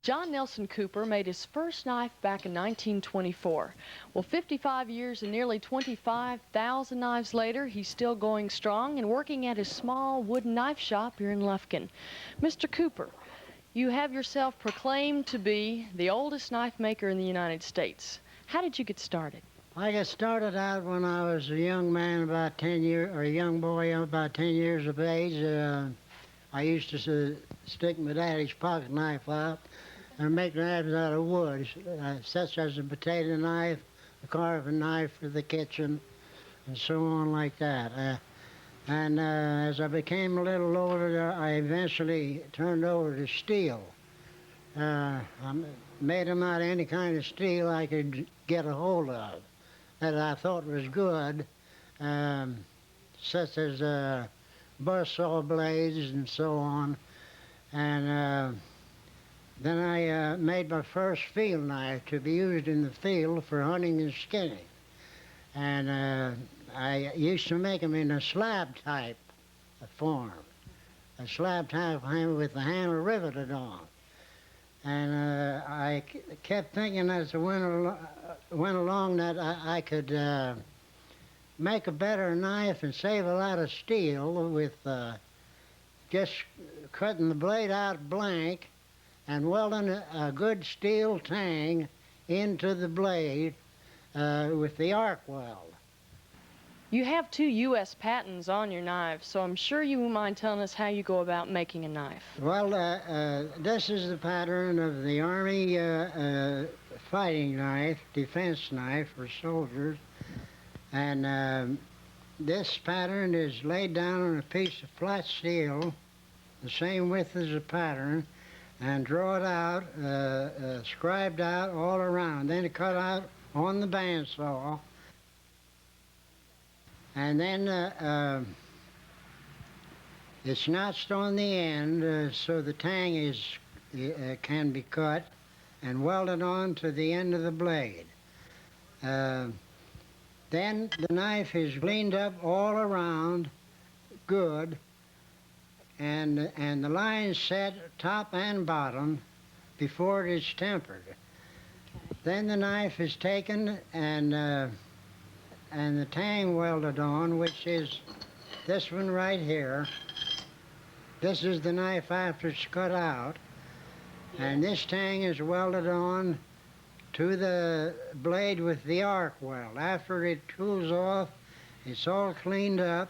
John Nelson Cooper made his first knife back in 1924. Well, 55 years and nearly 25,000 knives later, he's still going strong and working at his small wooden knife shop here in Lufkin. Mr. Cooper, you have yourself proclaimed to be the oldest knife maker in the United States. How did you get started? I got started out when I was a young man, about 10 years, or a young boy about 10 years of age. I used to stick my daddy's pocket knife out and make knives out of wood, such as a potato knife, a carving knife for the kitchen, and so on like that. As I became a little older, I eventually turned over to steel. I made them out of any kind of steel I could get a hold of that I thought was good, such as buzzsaw blades and so on. And then I made my first field knife to be used in the field for hunting and skinning. And I used to make them in a slab type form, a slab type with the handle riveted on. And I kept thinking as I went along that I could make a better knife and save a lot of steel with just cutting the blade out blank and welding a good steel tang into the blade with the arc weld. You have 2 U.S. patents on your knives, so I'm sure you won't mind telling us how you go about making a knife. Well, this is the pattern of the Army fighting knife, defense knife for soldiers. And this pattern is laid down on a piece of flat steel, the same width as the pattern, and draw it out, scribed out all around. Then cut out on the bandsaw. And then it's notched on the end so the tang can be cut and welded on to the end of the blade. Then the knife is cleaned up all around good, and the lines set top and bottom before it is tempered. Then the knife is taken and the tang welded on, which is this one right here. This is the knife after it's cut out. And this tang is welded on to the blade with the arc weld. After it cools off, it's all cleaned up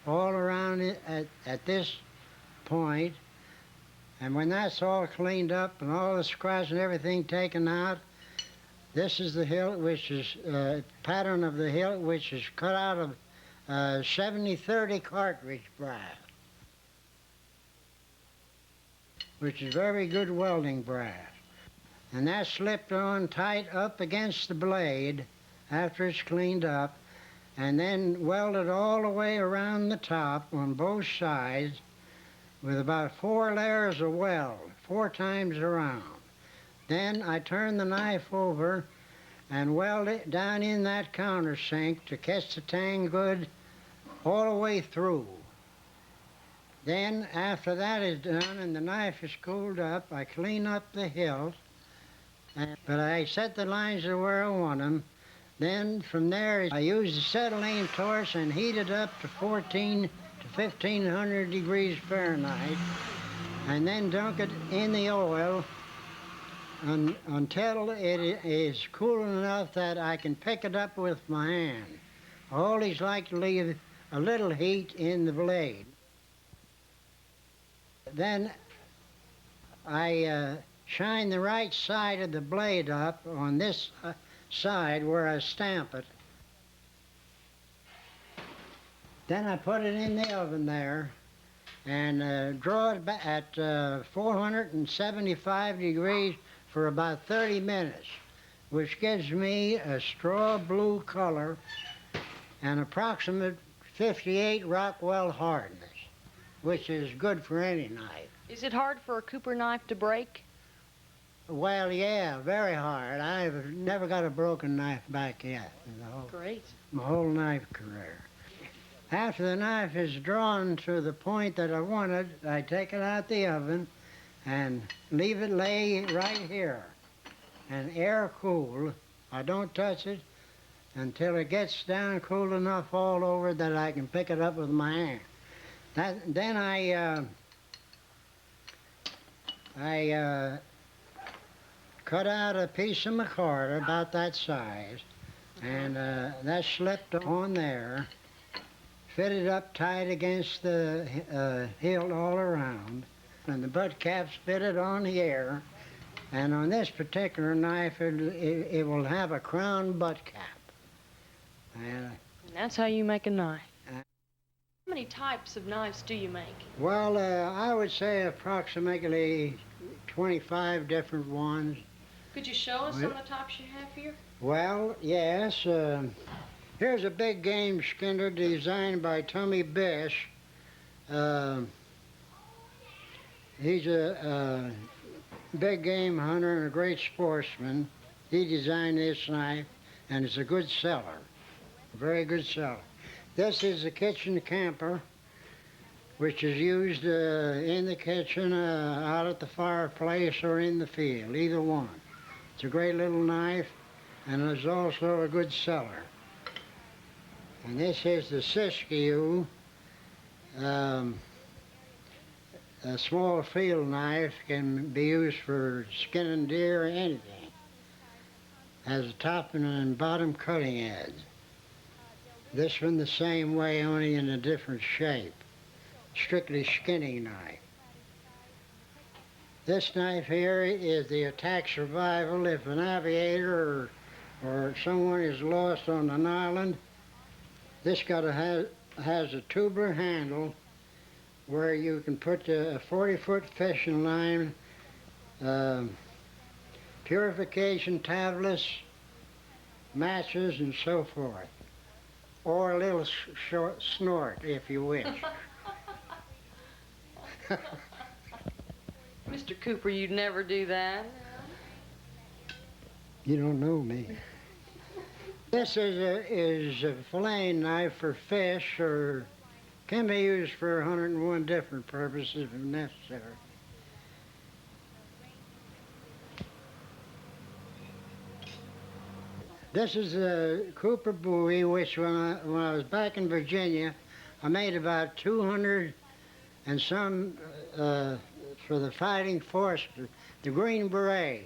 all around it at this point. And when that's all cleaned up and all the scratch and everything taken out, this is the hilt, which is pattern of the hilt, which is cut out of 7030 cartridge brass, which is very good welding brass. And that's slipped on tight up against the blade after it's cleaned up, and then welded all the way around the top on both sides with about 4 layers of weld, 4 times around. Then I turn the knife over and weld it down in that countersink to catch the tang good all the way through. Then after that is done and the knife is cooled up, I clean up the hilt, but I set the lines to where I want them. Then from there I use the acetylene torch and heat it up to 14 to 1500 degrees Fahrenheit, and then dunk it in the oil until it is cool enough that I can pick it up with my hand. I always like to leave a little heat in the blade. Then I shine the right side of the blade up on this side where I stamp it. Then I put it in the oven there and draw it back at 475 degrees for about 30 minutes, which gives me a straw blue color and approximate 58 Rockwell hardness, which is good for any knife. Is it hard for a Cooper knife to break? Well, yeah, very hard. I've never got a broken knife back yet in my whole knife career. After the knife is drawn to the point that I want it, I take it out the oven and leave it lay right here and air cool. I don't touch it until it gets down cool enough all over that I can pick it up with my hand. Then I cut out a piece of micarta about that size, and that slipped on there, fitted up tight against the hilt all around, and the butt caps fitted on here. And on this particular knife, it will have a crown butt cap. And that's how you make a knife. How many types of knives do you make? Well, I would say approximately 25 different ones. Could you show us some of the types you have here? Well, yes. Here's a big game skinner designed by Tommy Bish. He's a big game hunter and a great sportsman. He designed this knife, and it's a good seller, a very good seller. This is a kitchen camper, which is used in the kitchen, out at the fireplace, or in the field, either one. It's a great little knife, and it's also a good seller. And this is the Siskiyou. A small field knife can be used for skinning deer or anything. Has a top and bottom cutting edge. This one the same way, only in a different shape. Strictly skinning knife. This knife here is the attack survival. If an aviator or someone is lost on an island, this has a tubular handle where you can put a 40-foot fishing line, purification tablets, matches, and so forth. Or a little short snort, if you wish. Mr. Cooper, you'd never do that. You don't know me. This is a fillet knife for fish, or can be used for 101 different purposes if necessary. This is a Cooper Bowie, which when I was back in Virginia, I made about 200 and some for the fighting force, the Green Beret.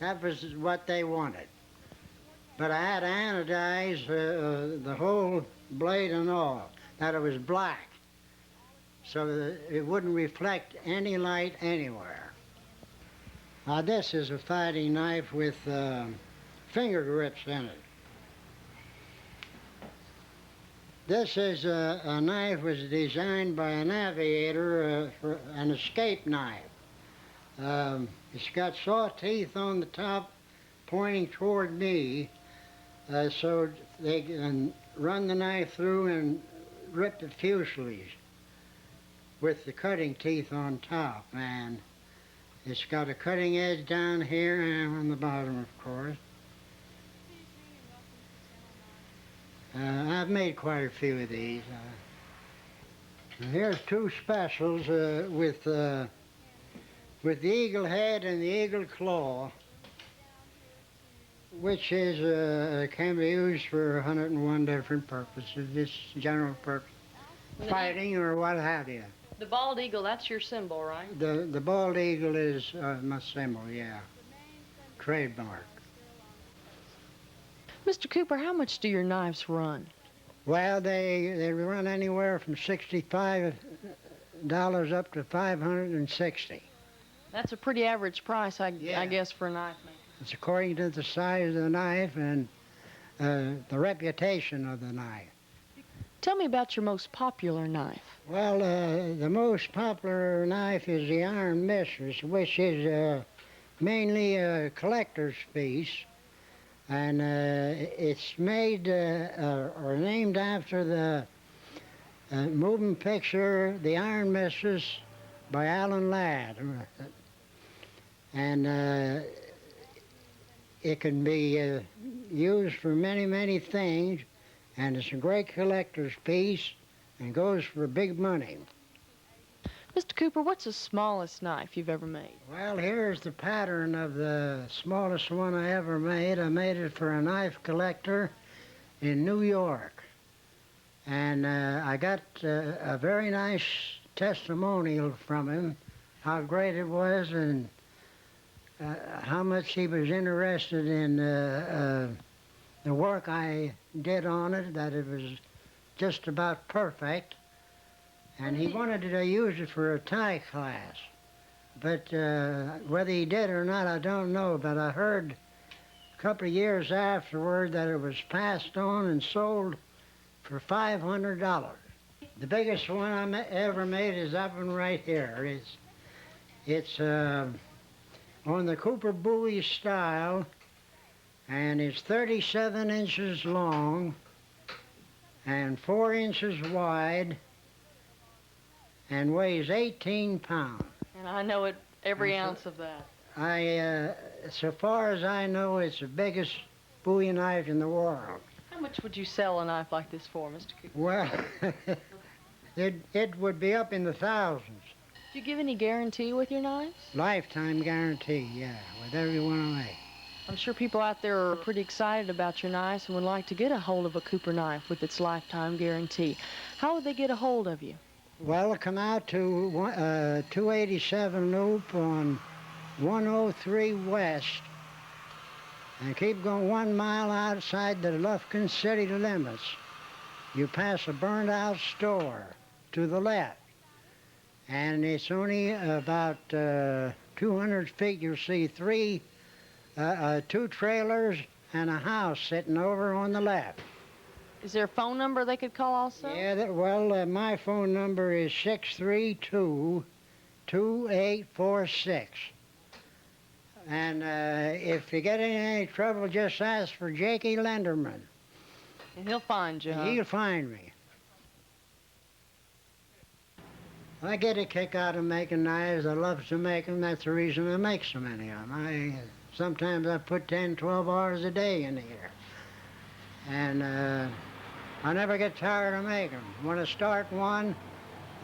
That was what they wanted. But I had to anodize the whole blade and all, that it was black, so that it wouldn't reflect any light anywhere. Now this is a fighting knife with finger grips in it. This is a knife was designed by an aviator for an escape knife. It's got saw teeth on the top pointing toward me, so they can run the knife through and rip the fuselage with the cutting teeth on top. And it's got a cutting edge down here and on the bottom, of course. I've made quite a few of these. Here's two specials with the eagle head and the eagle claw, which is can be used for 101 different purposes, just general purpose, fighting or what have you. The bald eagle, that's your symbol, right? The bald eagle is my symbol, yeah, trademark. Mr. Cooper, how much do your knives run? Well, they run anywhere from $65 up to $560. That's a pretty average price, I guess, for a knife maker. It's according to the size of the knife and the reputation of the knife. Tell me about your most popular knife. Well, the most popular knife is the Iron Mistress, which is mainly a collector's piece. And it's made or named after the moving picture, The Iron Mistress by Alan Ladd. And it can be used for many, many things, and it's a great collector's piece and goes for big money. Mr. Cooper, what's the smallest knife you've ever made? Well, here's the pattern of the smallest one I ever made. I made it for a knife collector in New York. And I got a very nice testimonial from him, how great it was and how much he was interested in the work I did on it, that it was just about perfect. And he wanted to use it for a Thai class. But whether he did or not, I don't know. But I heard a couple of years afterward that it was passed on and sold for $500. The biggest one ever made is that one right here. It's on the Cooper Bowie style, and it's 37 inches long and 4 inches wide and weighs 18 pounds. And I know it every ounce of that. So far as I know, it's the biggest Bowie knife in the world. How much would you sell a knife like this for, Mr. Cooper? Well, it would be up in the thousands. Do you give any guarantee with your knives? Lifetime guarantee, yeah, with every one I make. I'm sure people out there are pretty excited about your knives and would like to get a hold of a Cooper knife with its lifetime guarantee. How would they get a hold of you? Well, come out to 287 Loop on 103 West and keep going 1 mile outside the Lufkin city limits. You pass a burned-out store to the left, and it's only about 200 feet. You'll see two trailers and a house sitting over on the left. Is there a phone number they could call also? Yeah, my phone number is 632-2846. And if you get in any trouble, just ask for Jakey Lenderman. And he'll find you, huh? He'll find me. I get a kick out of making knives. I love to make them. That's the reason I make so many of them. Sometimes I put 10, 12 hours a day in here. And I never get tired of making them. When I start one,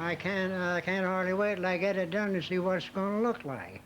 I can't hardly wait till I get it done to see what it's going to look like.